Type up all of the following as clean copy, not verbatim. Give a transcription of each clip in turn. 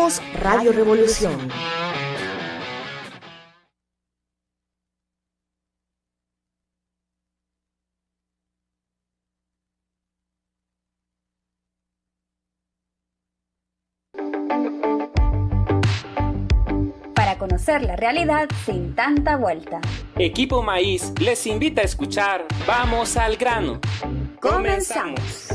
Somos Radio Revolución. Para conocer la realidad sin tanta vuelta. Equipo Maíz les invita a escuchar Vamos al grano. ¡Comenzamos!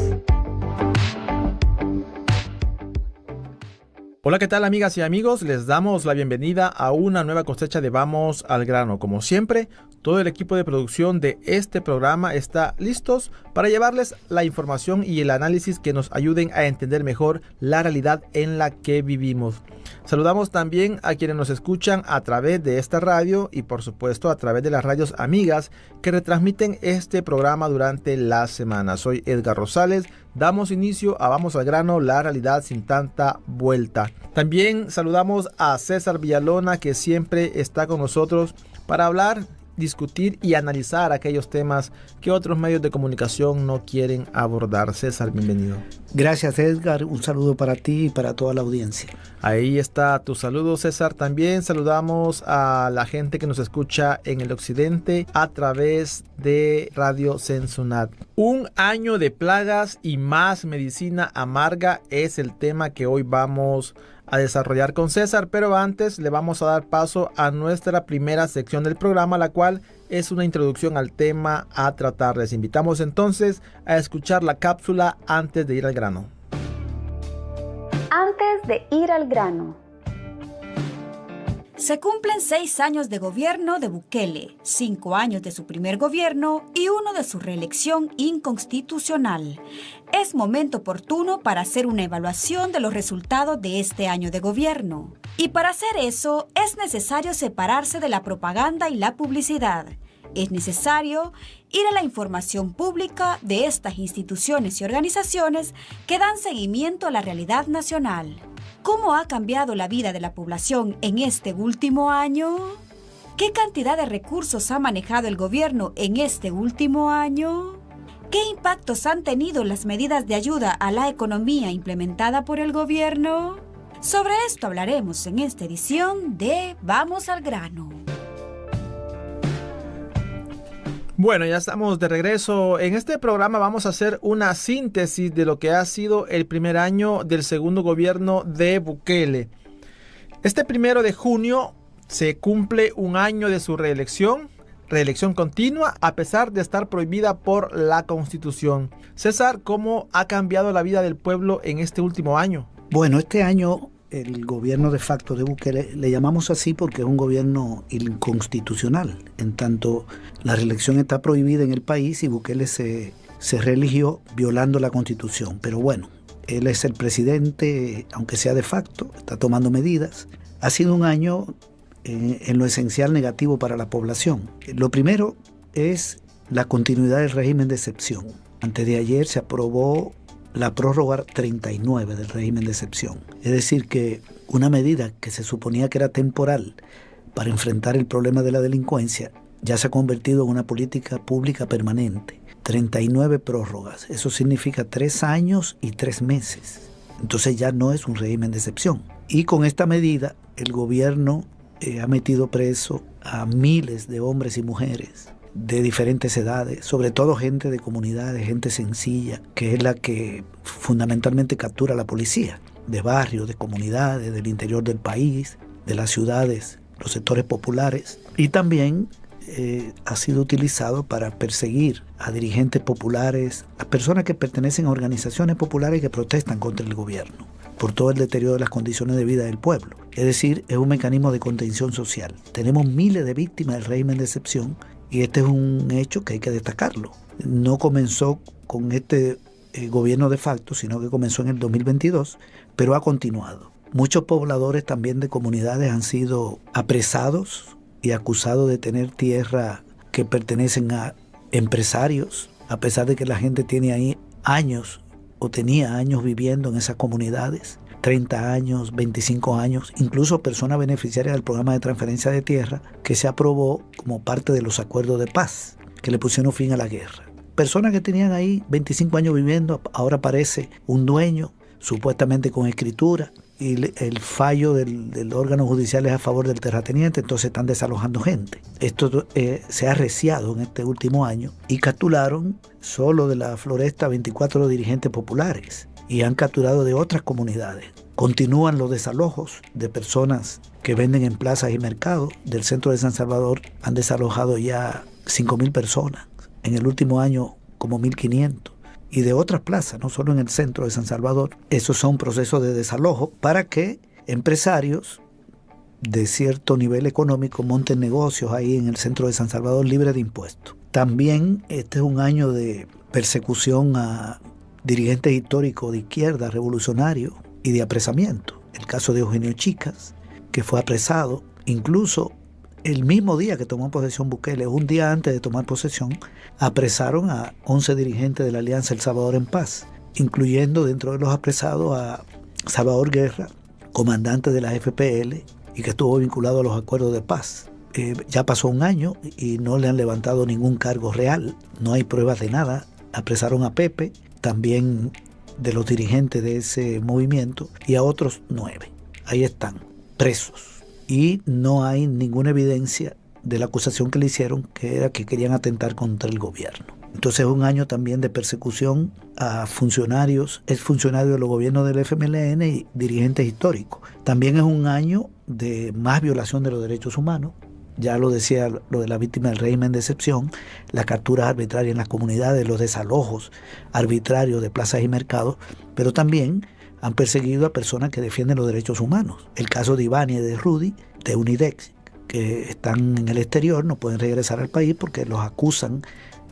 Hola, ¿qué tal, amigas y amigos? Les damos la bienvenida a una nueva cosecha de Vamos al grano. Como siempre, todo el equipo de producción de este programa está listos para llevarles la información y el análisis que nos ayuden a entender mejor la realidad en la que vivimos. Saludamos también a quienes nos escuchan a través de esta radio y por supuesto a través de las radios amigas que retransmiten este programa durante la semana. Soy Edgar Rosales. Damos inicio a Vamos al grano, la realidad sin tanta vuelta. También saludamos a César Villalona, que siempre está con nosotros para hablar, discutir y analizar aquellos temas que otros medios de comunicación no quieren abordar. César, bienvenido. Gracias, Edgar. Un saludo para ti y para toda la audiencia. Ahí está tu saludo, César. También saludamos a la gente que nos escucha en el occidente a través de Radio Censunat. Un año de plagas y más medicina amarga es el tema que hoy vamos a desarrollar con César, pero antes le vamos a dar paso a nuestra primera sección del programa, la cual es una introducción al tema a tratar. Les invitamos entonces a escuchar la cápsula antes de ir al grano. Antes de ir al grano. Se cumplen 6 años de gobierno de Bukele, 5 años de su primer gobierno y 1 de su reelección inconstitucional. Es momento oportuno para hacer una evaluación de los resultados de este año de gobierno. Y para hacer eso, es necesario separarse de la propaganda y la publicidad. Es necesario ir a la información pública de estas instituciones y organizaciones que dan seguimiento a la realidad nacional. ¿Cómo ha cambiado la vida de la población en este último año? ¿Qué cantidad de recursos ha manejado el gobierno en este último año? ¿Qué impactos han tenido las medidas de ayuda a la economía implementada por el gobierno? Sobre esto hablaremos en esta edición de Vamos al grano. Bueno, ya estamos de regreso. En este programa vamos a hacer una síntesis de lo que ha sido el primer año del segundo gobierno de Bukele. Este 1 de junio se cumple un año de su reelección continua a pesar de estar prohibida por la Constitución. César, ¿cómo ha cambiado la vida del pueblo en este último año? Bueno, este año el gobierno de facto de Bukele le llamamos así porque es un gobierno inconstitucional, en tanto la reelección está prohibida en el país y Bukele se reeligió violando la Constitución. Pero bueno, él es el presidente, aunque sea de facto, está tomando medidas. Ha sido un año en lo esencial negativo para la población. Lo primero es la continuidad del régimen de excepción. Antes de ayer se aprobó la prórroga 39 del régimen de excepción. Es decir, que una medida que se suponía que era temporal para enfrentar el problema de la delincuencia ya se ha convertido en una política pública permanente. 39 prórrogas, eso significa 3 años y 3 meses. Entonces ya no es un régimen de excepción. Y con esta medida el gobierno ha metido preso a miles de hombres y mujeres de diferentes edades, sobre todo gente de comunidades, gente sencilla, que es la que fundamentalmente captura la policía, de barrios, de comunidades, del interior del país, de las ciudades, los sectores populares. Y también ha sido utilizado para perseguir a dirigentes populares, a personas que pertenecen a organizaciones populares que protestan contra el gobierno por todo el deterioro de las condiciones de vida del pueblo. Es decir, es un mecanismo de contención social. Tenemos miles de víctimas del régimen de excepción y este es un hecho que hay que destacarlo. No comenzó con este gobierno de facto, sino que comenzó en el 2022, pero ha continuado. Muchos pobladores también de comunidades han sido apresados y acusados de tener tierra que pertenecen a empresarios, a pesar de que la gente tiene ahí años o tenía años viviendo en esas comunidades, 30 años, 25 años, incluso personas beneficiarias del programa de transferencia de tierra que se aprobó como parte de los acuerdos de paz que le pusieron fin a la guerra. Personas que tenían ahí 25 años viviendo, ahora aparece un dueño, supuestamente con escritura, y el fallo del órgano judicial es a favor del terrateniente, entonces están desalojando gente. Esto se ha arreciado en este último año y capturaron solo de la Floresta 24 dirigentes populares y han capturado de otras comunidades. Continúan los desalojos de personas que venden en plazas y mercados. Del centro de San Salvador han desalojado ya 5.000 personas. En el último año como 1.500. Y de otras plazas, no solo en el centro de San Salvador. Esos son procesos de desalojo para que empresarios de cierto nivel económico monten negocios ahí en el centro de San Salvador libres de impuestos. También este es un año de persecución a dirigentes históricos de izquierda, revolucionarios y de apresamiento. El caso de Eugenio Chicas, que fue apresado incluso el mismo día que tomó posesión Bukele, un día antes de tomar posesión, apresaron a 11 dirigentes de la Alianza El Salvador en Paz, incluyendo dentro de los apresados a Salvador Guerra, comandante de la FPL y que estuvo vinculado a los acuerdos de paz. Ya pasó un año y no le han levantado ningún cargo real, no hay pruebas de nada. Apresaron a Pepe, también de los dirigentes de ese movimiento, y a otros 9. Ahí están, presos. Y no hay ninguna evidencia de la acusación que le hicieron, que era que querían atentar contra el gobierno. Entonces es un año también de persecución a funcionarios, exfuncionarios de los gobiernos del FMLN y dirigentes históricos. También es un año de más violación de los derechos humanos. Ya lo decía lo de la víctima del régimen de excepción, las capturas arbitrarias en las comunidades, los desalojos arbitrarios de plazas y mercados, pero también han perseguido a personas que defienden los derechos humanos. El caso de Iván y de Rudy, de Unidex, que están en el exterior, no pueden regresar al país porque los acusan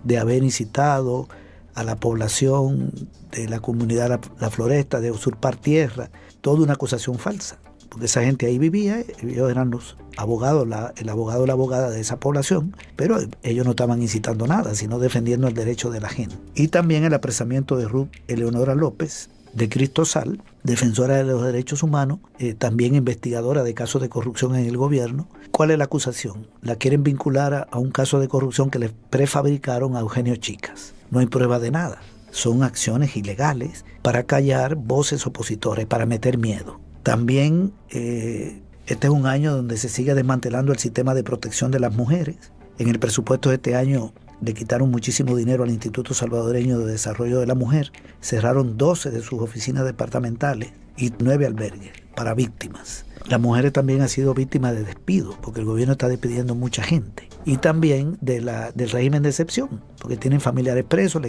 de haber incitado a la población de la comunidad La Floresta de usurpar tierra, toda una acusación falsa, porque esa gente ahí vivía, ellos eran los abogados, el abogado o la abogada de esa población, pero ellos no estaban incitando nada, sino defendiendo el derecho de la gente. Y también el apresamiento de Ruth Eleonora López, de Cristosal, defensora de los derechos humanos, también investigadora de casos de corrupción en el gobierno. ¿Cuál es la acusación? La quieren vincular a un caso de corrupción que les prefabricaron a Eugenio Chicas. No hay prueba de nada. Son acciones ilegales para callar voces opositores, para meter miedo. También este es un año donde se sigue desmantelando el sistema de protección de las mujeres. En el presupuesto de este año le quitaron muchísimo dinero al Instituto Salvadoreño de Desarrollo de la Mujer, cerraron 12 de sus oficinas departamentales y 9 albergues para víctimas. Las mujeres también han sido víctimas de despido, porque el gobierno está despidiendo mucha gente. Y también del régimen de excepción, porque tienen familiares presos,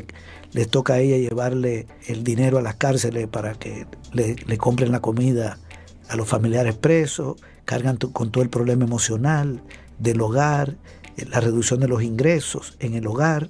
les toca a ella llevarle el dinero a las cárceles para que le compren la comida a los familiares presos, cargan con todo el problema emocional del hogar, la reducción de los ingresos en el hogar.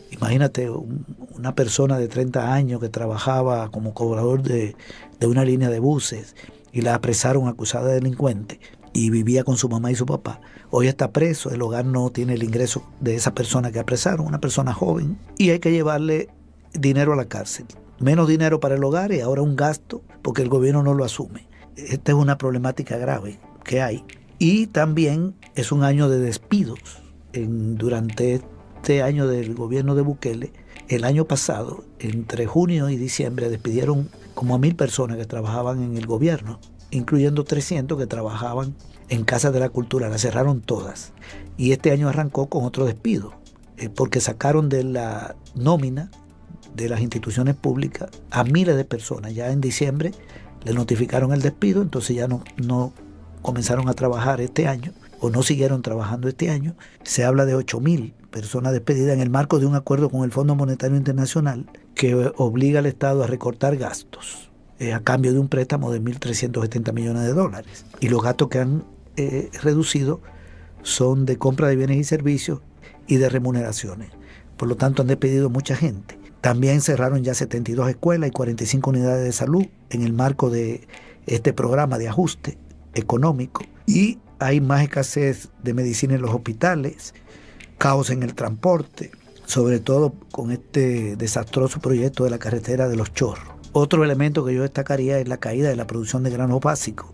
Imagínate una persona de 30 años que trabajaba como cobrador de una línea de buses y la apresaron acusada de delincuente y vivía con su mamá y su papá. Hoy está preso, el hogar no tiene el ingreso de esa persona que apresaron, una persona joven, y hay que llevarle dinero a la cárcel. Menos dinero para el hogar y ahora un gasto porque el gobierno no lo asume. Esta es una problemática grave que hay. Y también es un año de despidos. Durante este año del gobierno de Bukele, el año pasado, entre junio y diciembre, despidieron como a 1.000 personas que trabajaban en el gobierno, incluyendo 300 que trabajaban en Casas de la Cultura. Las cerraron todas. Y este año arrancó con otro despido, porque sacaron de la nómina de las instituciones públicas a miles de personas. Ya en diciembre le notificaron el despido, entonces ya no comenzaron a trabajar este año o no siguieron trabajando este año. Se habla de 8.000 personas despedidas en el marco de un acuerdo con el Fondo Monetario Internacional que obliga al Estado a recortar gastos a cambio de un préstamo de $1.370 millones. Y los gastos que han reducido son de compra de bienes y servicios y de remuneraciones. Por lo tanto, han despedido mucha gente. También cerraron ya 72 escuelas y 45 unidades de salud en el marco de este programa de ajuste económico. Y hay más escasez de medicina en los hospitales, caos en el transporte, sobre todo con este desastroso proyecto de la carretera de Los Chorros. Otro elemento que yo destacaría es la caída de la producción de granos básicos.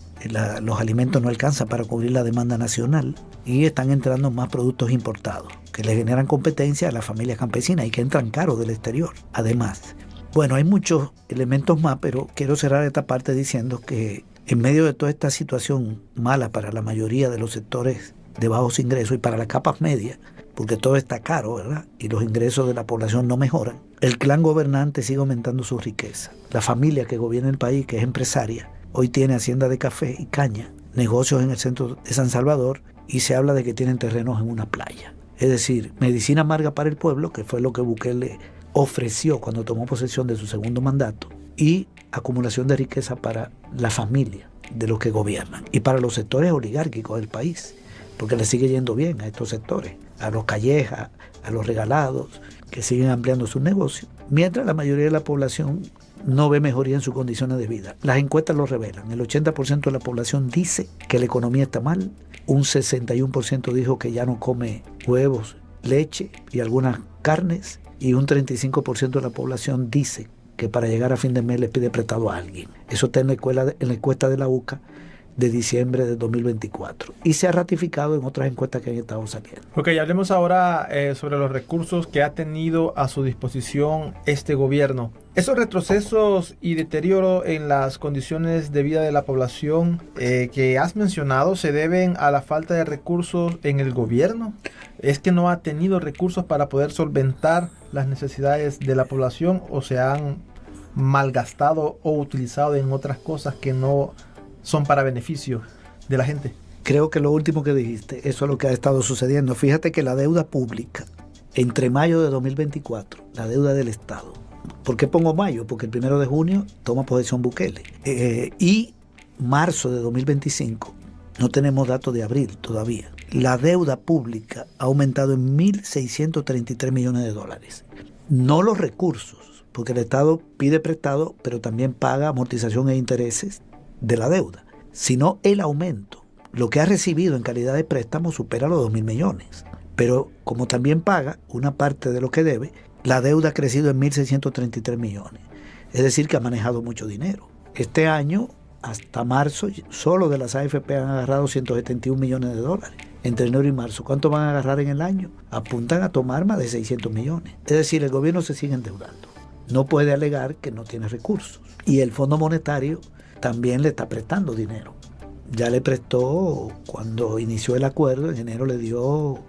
Los alimentos no alcanzan para cubrir la demanda nacional y están entrando más productos importados que le generan competencia a las familias campesinas y que entran caros del exterior. Además, bueno, hay muchos elementos más, pero quiero cerrar esta parte diciendo que En medio de toda esta situación mala para la mayoría de los sectores de bajos ingresos y para las capas medias, porque todo está caro, ¿verdad? Y los ingresos de la población no mejoran, el clan gobernante sigue aumentando su riqueza. La familia que gobierna el país, que es empresaria, hoy tiene hacienda de café y caña, negocios en el centro de San Salvador, y se habla de que tienen terrenos en una playa. Es decir, medicina amarga para el pueblo, que fue lo que Bukele ofreció cuando tomó posesión de su segundo mandato, y acumulación de riqueza para la familia de los que gobiernan y para los sectores oligárquicos del país, porque le sigue yendo bien a estos sectores, a los callejas, a los regalados, que siguen ampliando sus negocios, mientras la mayoría de la población no ve mejoría en sus condiciones de vida. Las encuestas lo revelan. El 80% de la población dice que la economía está mal, un 61% dijo que ya no come huevos, leche y algunas carnes, y un 35% de la población dice que para llegar a fin de mes le pide prestado a alguien. Eso está en la encuesta de la UCA de diciembre de 2024 y se ha ratificado en otras encuestas que han estado saliendo. Ok, hablemos ahora sobre los recursos que ha tenido a su disposición este gobierno. Esos retrocesos y deterioro en las condiciones de vida de la población que has mencionado, ¿se deben a la falta de recursos en el gobierno? ¿Es que no ha tenido recursos para poder solventar las necesidades de la población, o se han malgastado o utilizado en otras cosas que no son para beneficio de la gente? Creo que lo último que dijiste, eso es lo que ha estado sucediendo. Fíjate que la deuda pública, entre mayo de 2024, la deuda del Estado, ¿por qué pongo mayo? Porque el 1 de junio toma posesión Bukele. Y marzo de 2025, no tenemos datos de abril todavía. La deuda pública ha aumentado en $1.633 millones. No los recursos, porque el Estado pide prestado, pero también paga amortización e intereses de la deuda, sino el aumento. Lo que ha recibido en calidad de préstamo supera los 2.000 millones. Pero como también paga una parte de lo que debe, la deuda ha crecido en 1.633 millones. Es decir, que ha manejado mucho dinero. Este año, hasta marzo, solo de las AFP han agarrado $171 millones. Entre enero y marzo. ¿Cuánto van a agarrar en el año? Apuntan a tomar más de 600 millones. Es decir, el gobierno se sigue endeudando. No puede alegar que no tiene recursos. Y el Fondo Monetario también le está prestando dinero. Ya le prestó cuando inició el acuerdo, en enero le dio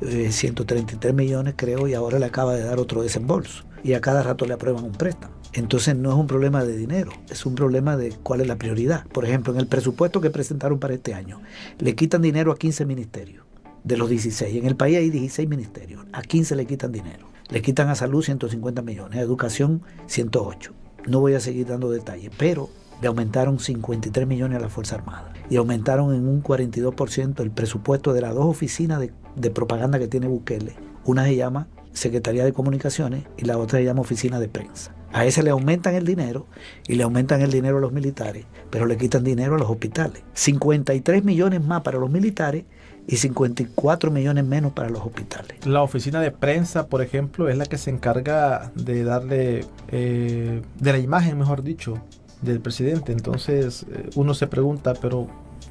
133 millones creo, y ahora le acaba de dar otro desembolso. Y a cada rato le aprueban un préstamo. Entonces no es un problema de dinero, es un problema de cuál es la prioridad. Por ejemplo, en el presupuesto que presentaron para este año, le quitan dinero a 15 ministerios de los 16. En el país hay 16 ministerios, a 15 le quitan dinero. Le quitan a salud 150 millones, a educación 108. No voy a seguir dando detalles, pero le aumentaron 53 millones a la Fuerza Armada y aumentaron en un 42% el presupuesto de las dos oficinas de propaganda que tiene Bukele. Una se llama Secretaría de Comunicaciones y la otra se llama Oficina de Prensa. A ese le aumentan el dinero y le aumentan el dinero a los militares, pero le quitan dinero a los hospitales. 53 millones más para los militares y 54 millones menos para los hospitales. La oficina de prensa, por ejemplo, es la que se encarga de darle, de la imagen, mejor dicho, del presidente. Entonces uno se pregunta, pero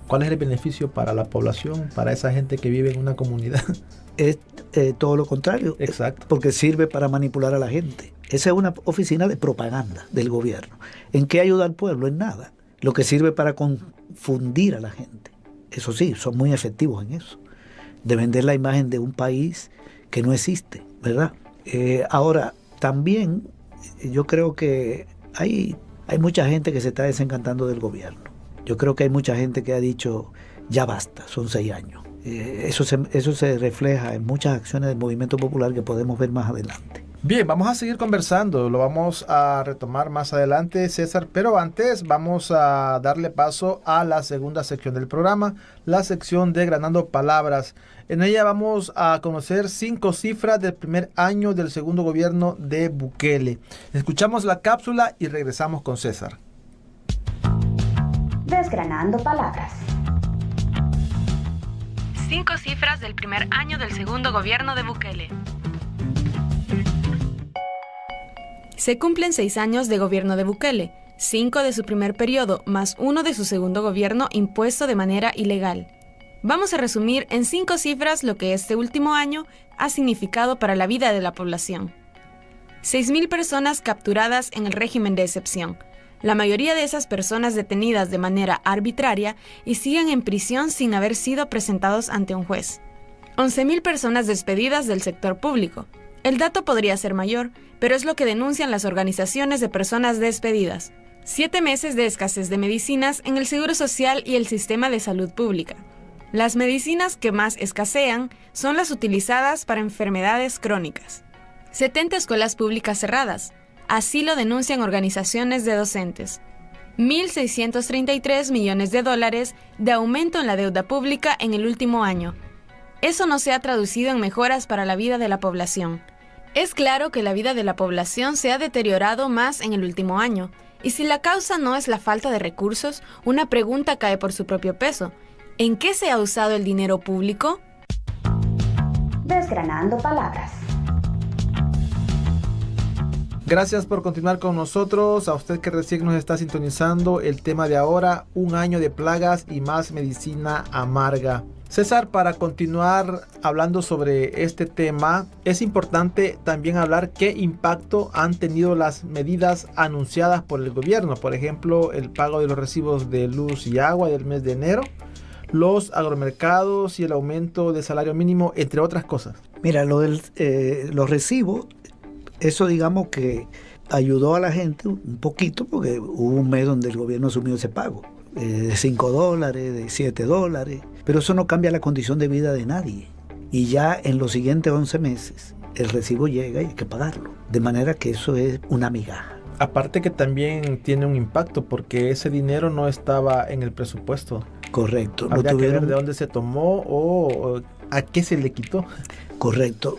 ¿cuál es el beneficio para la población, para esa gente que vive en una comunidad? Es todo lo contrario. Exacto. Porque sirve para manipular a la gente. Esa es una oficina de propaganda del gobierno. ¿En qué ayuda al pueblo? En nada. Lo que sirve para confundir a la gente. Eso sí, son muy efectivos en eso. De vender la imagen de un país que no existe, ¿verdad? Ahora, también yo creo que hay mucha gente que se está desencantando del gobierno. Yo creo que hay mucha gente que ha dicho, ya basta, son 6 años. Eso se refleja en muchas acciones del movimiento popular que podemos ver más adelante. Bien, vamos a seguir conversando, lo vamos a retomar más adelante, César, pero antes vamos a darle paso a la segunda sección del programa, la sección de Granando Palabras. En ella vamos a conocer 5 cifras del primer año del segundo gobierno de Bukele. Escuchamos la cápsula y regresamos con César. Desgranando Palabras. 5 cifras del primer año del segundo gobierno de Bukele. Se cumplen 6 años de gobierno de Bukele, 5 de su primer periodo, más 1 de su segundo gobierno impuesto de manera ilegal. Vamos a resumir en 5 cifras lo que este último año ha significado para la vida de la población. 6.000 personas capturadas en el régimen de excepción. La mayoría de esas personas detenidas de manera arbitraria y siguen en prisión sin haber sido presentados ante un juez. 11.000 personas despedidas del sector público. El dato podría ser mayor, pero es lo que denuncian las organizaciones de personas despedidas. 7 meses de escasez de medicinas en el Seguro Social y el sistema de salud pública. Las medicinas que más escasean son las utilizadas para enfermedades crónicas. 70 escuelas públicas cerradas. Así lo denuncian organizaciones de docentes. $1.633 millones de aumento en la deuda pública en el último año. Eso no se ha traducido en mejoras para la vida de la población. Es claro que la vida de la población se ha deteriorado más en el último año. Y si la causa no es la falta de recursos, una pregunta cae por su propio peso. ¿En qué se ha usado el dinero público? Desgranando palabras. Gracias por continuar con nosotros. A usted que recién nos está sintonizando, el tema de ahora, 1 año de plagas y más medicina amarga. César, para continuar hablando sobre este tema, es importante también hablar qué impacto han tenido las medidas anunciadas por el gobierno. Por ejemplo, el pago de los recibos de luz y agua del mes de enero, los agromercados y el aumento del salario mínimo, entre otras cosas. Mira, los recibos, eso digamos que ayudó a la gente un poquito porque hubo un mes donde el gobierno asumió ese pago de $5, de $7, pero eso no cambia la condición de vida de nadie. Y ya en los siguientes 11 meses el recibo llega y hay que pagarlo, de manera que eso es una migaja. Aparte que también tiene un impacto porque ese dinero no estaba en el presupuesto. Correcto. Habría que ver de dónde se tomó o a qué se le quitó. Correcto.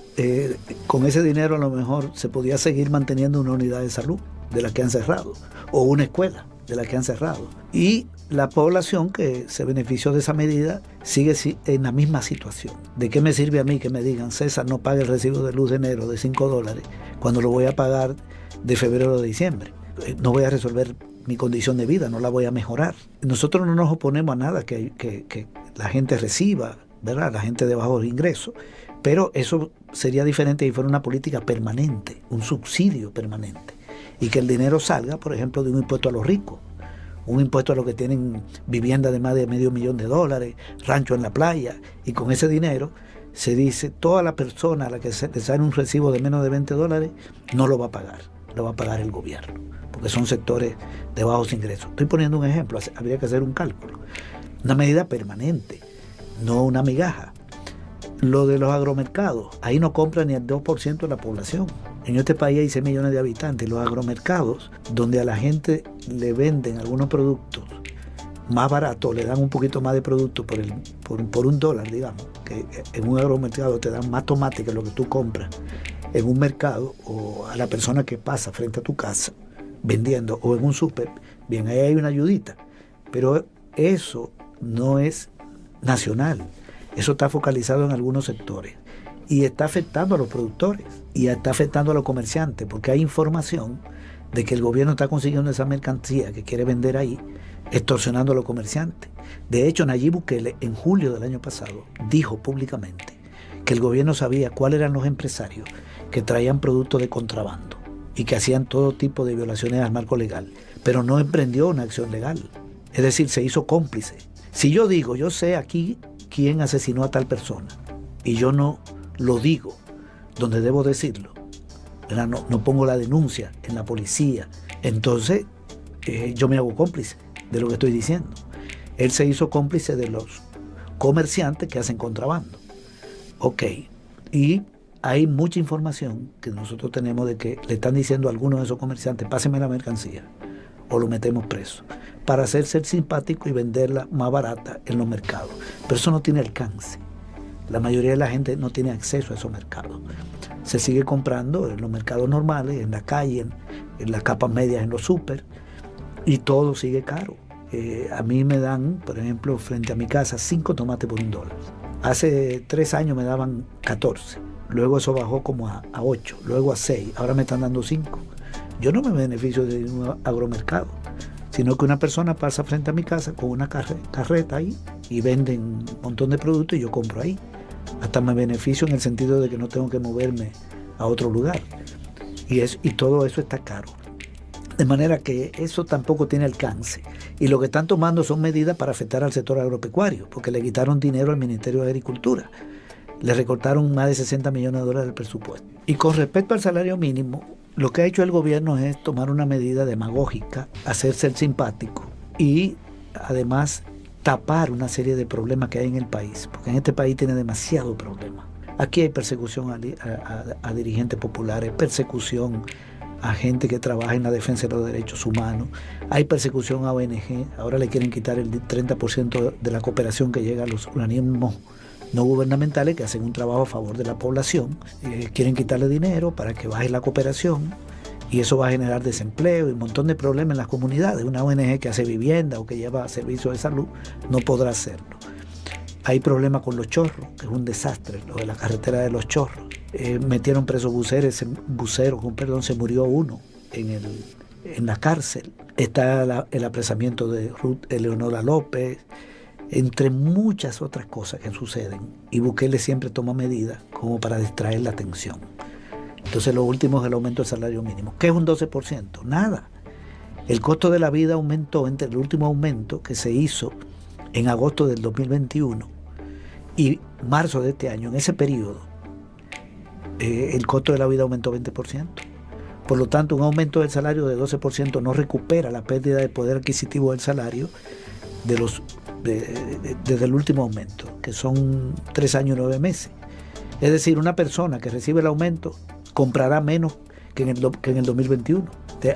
Con ese dinero a lo mejor se podía seguir manteniendo una unidad de salud de la que han cerrado o una escuela de la que han cerrado. Y la población que se benefició de esa medida sigue en la misma situación. ¿De qué me sirve a mí que me digan, César, no pague el recibo de luz de enero de $5 cuando lo voy a pagar de febrero a diciembre? No voy a resolver mi condición de vida, no la voy a mejorar. Nosotros no nos oponemos a nada que la gente reciba, ¿verdad? La gente de bajos ingresos, pero eso sería diferente si fuera una política permanente, un subsidio permanente, y que el dinero salga, por ejemplo, de un impuesto a los ricos, un impuesto a los que tienen vivienda de más de $500,000, rancho en la playa, y con ese dinero se dice, toda la persona a la que le sale un recibo de menos de $20 no lo va a pagar, lo va a pagar el gobierno, porque son sectores de bajos ingresos. Estoy poniendo un ejemplo, habría que hacer un cálculo. Una medida permanente, no una migaja. Lo de los agromercados, ahí no compra ni el 2% de la población. En este país hay 6 millones de habitantes. Los agromercados, donde a la gente le venden algunos productos más baratos, le dan un poquito más de producto por $1, digamos, que en un agromercado te dan más tomate que lo que tú compras en un mercado, o a la persona que pasa frente a tu casa vendiendo, o en un súper, bien, ahí hay una ayudita. Pero eso no es nacional. Eso está focalizado en algunos sectores y está afectando a los productores y está afectando a los comerciantes, porque hay información de que el gobierno está consiguiendo esa mercancía que quiere vender ahí, extorsionando a los comerciantes. De hecho, Nayib Bukele en julio del año pasado dijo públicamente que el gobierno sabía cuáles eran los empresarios que traían productos de contrabando y que hacían todo tipo de violaciones al marco legal, pero no emprendió una acción legal. Es decir, se hizo cómplice. Si yo digo, yo sé aquí quién asesinó a tal persona, y yo no lo digo donde debo decirlo, no pongo la denuncia en la policía, entonces yo me hago cómplice de lo que estoy diciendo. Él se hizo cómplice de los comerciantes que hacen contrabando. Ok, y hay mucha información que nosotros tenemos de que le están diciendo a algunos de esos comerciantes, páseme la mercancía o lo metemos preso, para hacer ser simpático y venderla más barata en los mercados. Pero eso no tiene alcance. La mayoría de la gente no tiene acceso a esos mercados. Se sigue comprando en los mercados normales, en la calle, en las capas medias, en los súper, y todo sigue caro. A mí me dan, por ejemplo, frente a mi casa, 5 tomates por $1. Hace 3 años me daban 14. Luego eso bajó como a 8, luego a 6. Ahora me están dando 5. Yo no me beneficio de un agromercado, sino que una persona pasa frente a mi casa con una carreta ahí y venden un montón de productos y yo compro ahí. Hasta me beneficio en el sentido de que no tengo que moverme a otro lugar. Y todo eso está caro. De manera que eso tampoco tiene alcance. Y lo que están tomando son medidas para afectar al sector agropecuario, porque le quitaron dinero al Ministerio de Agricultura. Le recortaron más de $60 millones del presupuesto. Y con respecto al salario mínimo, lo que ha hecho el gobierno es tomar una medida demagógica, hacerse el simpático y además tapar una serie de problemas que hay en el país, porque en este país tiene demasiado problema. Aquí hay persecución a dirigentes populares, persecución a gente que trabaja en la defensa de los derechos humanos, hay persecución a ONG, ahora le quieren quitar el 30% de la cooperación que llega a los organismos no gubernamentales que hacen un trabajo a favor de la población, quieren quitarle dinero para que baje la cooperación y eso va a generar desempleo y un montón de problemas en las comunidades. Una ONG que hace vivienda o que lleva servicios de salud no podrá hacerlo. Hay problemas con los chorros, que es un desastre, lo de la carretera de los chorros. Metieron presos buceros, se murió uno en la cárcel. Está el apresamiento de Ruth Eleonora López, entre muchas otras cosas que suceden. Y Bukele siempre toma medidas como para distraer la atención. Entonces lo último es el aumento del salario mínimo. ¿Qué es un 12%? Nada. El costo de la vida aumentó entre el último aumento que se hizo en agosto del 2021 y marzo de este año. En ese periodo, el costo de la vida aumentó 20%. Por lo tanto, un aumento del salario de 12% no recupera la pérdida de poder adquisitivo del salario desde el último aumento, que son 3 años y 9 meses. Es decir, una persona que recibe el aumento comprará menos que en el 2021.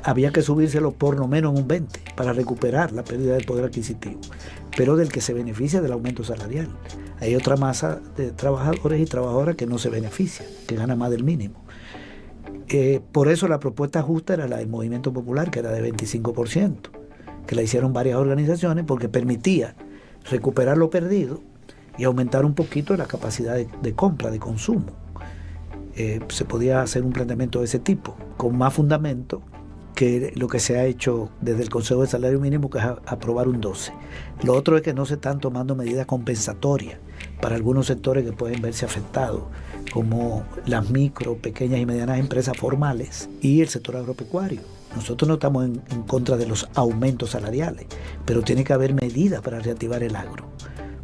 Había que subírselo por lo menos en un 20% para recuperar la pérdida del poder adquisitivo, pero del que se beneficia del aumento salarial. Hay otra masa de trabajadores y trabajadoras que no se beneficia, que gana más del mínimo. Por eso la propuesta justa era la del Movimiento Popular, que era de 25%, que la hicieron varias organizaciones porque permitía recuperar lo perdido y aumentar un poquito la capacidad de compra, de consumo. Se podía hacer un planteamiento de ese tipo, con más fundamento que lo que se ha hecho desde el Consejo de Salario Mínimo, que es aprobar un 12%. Lo otro es que no se están tomando medidas compensatorias para algunos sectores que pueden verse afectados, como las micro, pequeñas y medianas empresas formales y el sector agropecuario. Nosotros no estamos en contra de los aumentos salariales, pero tiene que haber medidas para reactivar el agro,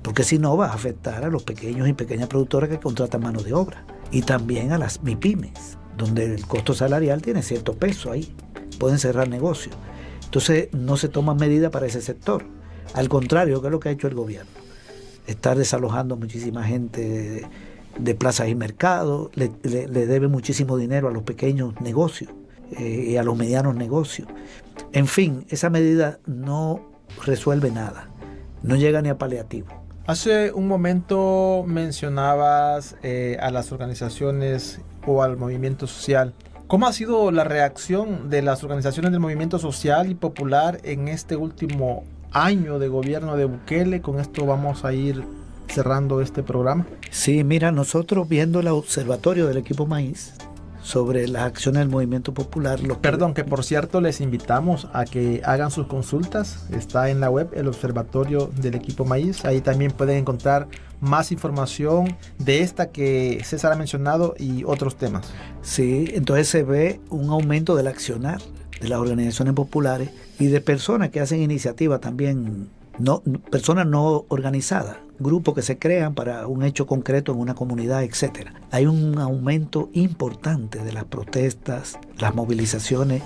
porque si no va a afectar a los pequeños y pequeñas productores que contratan mano de obra y también a las MIPYMES, donde el costo salarial tiene cierto peso ahí, pueden cerrar negocios. Entonces no se toman medidas para ese sector. Al contrario, ¿qué es lo que ha hecho el gobierno? Estar desalojando muchísima gente de plazas y mercados, le debe muchísimo dinero a los pequeños negocios y a los medianos negocios. En fin, esa medida no resuelve nada, no llega ni a paliativo. Hace un momento mencionabas a las organizaciones o al movimiento social. ¿Cómo ha sido la reacción de las organizaciones del movimiento social y popular en este último año de gobierno de Bukele? Con esto vamos a ir cerrando este programa. Sí, mira, nosotros viendo el observatorio del Equipo Maíz sobre las acciones del movimiento popular. Perdón, que por cierto les invitamos a que hagan sus consultas. Está en la web el observatorio del Equipo Maíz. Ahí también pueden encontrar más información de esta que César ha mencionado y otros temas. Sí, entonces se ve un aumento del accionar de las organizaciones populares y de personas que hacen iniciativas también, personas no organizadas, grupos que se crean para un hecho concreto en una comunidad, etc. Hay un aumento importante de las protestas, las movilizaciones.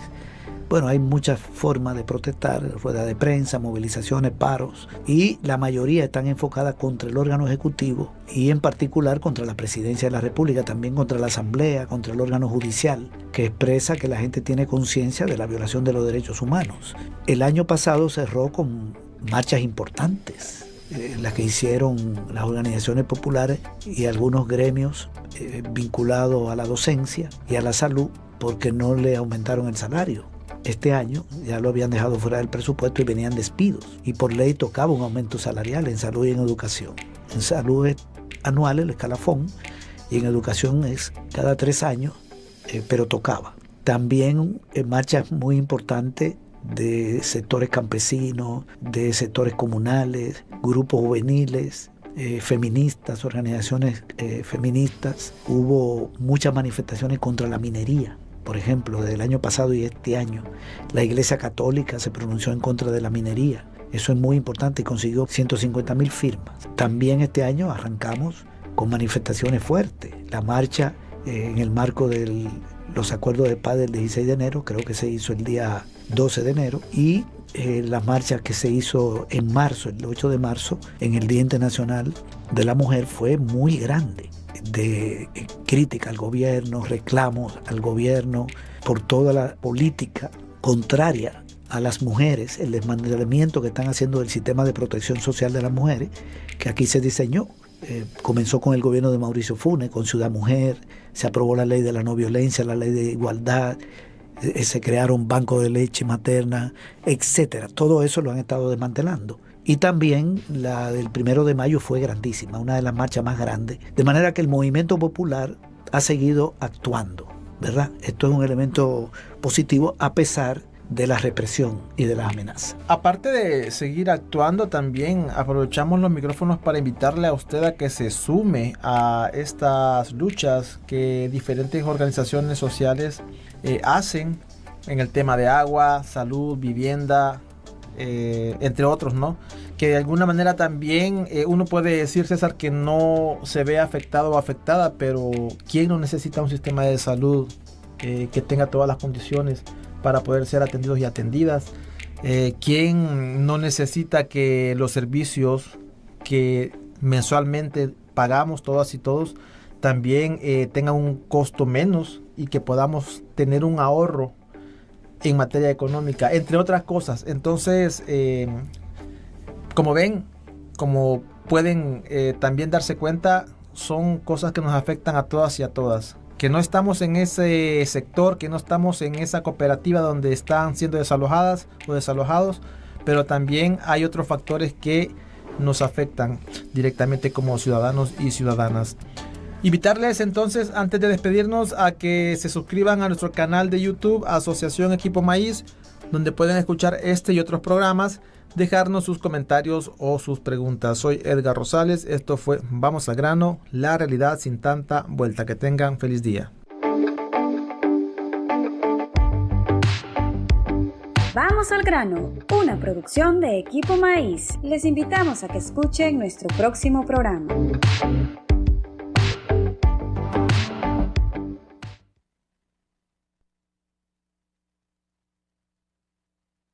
Bueno, hay muchas formas de protestar, ruedas de prensa, movilizaciones, paros, y la mayoría están enfocadas contra el órgano ejecutivo y en particular contra la presidencia de la República, también contra la Asamblea, contra el órgano judicial, que expresa que la gente tiene conciencia de la violación de los derechos humanos. El año pasado cerró con marchas importantes, las que hicieron las organizaciones populares y algunos gremios vinculados a la docencia y a la salud, porque no le aumentaron el salario. Este año ya lo habían dejado fuera del presupuesto y venían despidos, y por ley tocaba un aumento salarial en salud y en educación. En salud es anual el escalafón y en educación es cada 3 años, pero tocaba. También marchas muy importantes de sectores campesinos, de sectores comunales, grupos juveniles, feministas, organizaciones feministas. Hubo muchas manifestaciones contra la minería Por ejemplo, del año pasado y este año, la Iglesia Católica se pronunció en contra de la minería. Eso es muy importante y consiguió 150,000 firmas. También este año arrancamos con manifestaciones fuertes. La marcha en el marco de los acuerdos de paz del 16 de enero, creo que se hizo el día 12 de enero, y la marcha que se hizo en marzo, el 8 de marzo, en el Día Internacional de la Mujer, fue muy grande, de crítica al gobierno, reclamos al gobierno por toda la política contraria a las mujeres, el desmantelamiento que están haciendo del sistema de protección social de las mujeres, que aquí se diseñó. Comenzó con el gobierno de Mauricio Funes, con Ciudad Mujer, se aprobó la ley de la no violencia, la ley de igualdad, se crearon bancos de leche materna, etcétera. Todo eso lo han estado desmantelando. Y también la del 1 de mayo fue grandísima, una de las marchas más grandes. De manera que el movimiento popular ha seguido actuando, ¿verdad? Esto es un elemento positivo a pesar de la represión y de las amenazas. Aparte de seguir actuando, también aprovechamos los micrófonos para invitarle a usted a que se sume a estas luchas que diferentes organizaciones sociales hacen en el tema de agua, salud, vivienda, entre otros, ¿no? Que de alguna manera también uno puede decir, César, que no se ve afectado o afectada, pero ¿quién no necesita un sistema de salud que tenga todas las condiciones para poder ser atendidos y atendidas? ¿Quién no necesita que los servicios que mensualmente pagamos todas y todos también tengan un costo menos y que podamos tener un ahorro en materia económica, entre otras cosas? Entonces, como ven, como pueden también darse cuenta, son cosas que nos afectan a todas y a todas. Que no estamos en ese sector, que no estamos en esa cooperativa donde están siendo desalojadas o desalojados, pero también hay otros factores que nos afectan directamente como ciudadanos y ciudadanas. Invitarles entonces, antes de despedirnos, a que se suscriban a nuestro canal de YouTube, Asociación Equipo Maíz, donde pueden escuchar este y otros programas, dejarnos sus comentarios o sus preguntas. Soy Edgar Rosales, esto fue Vamos al Grano, la realidad sin tanta vuelta. Que tengan feliz día. Vamos al Grano, una producción de Equipo Maíz. Les invitamos a que escuchen nuestro próximo programa.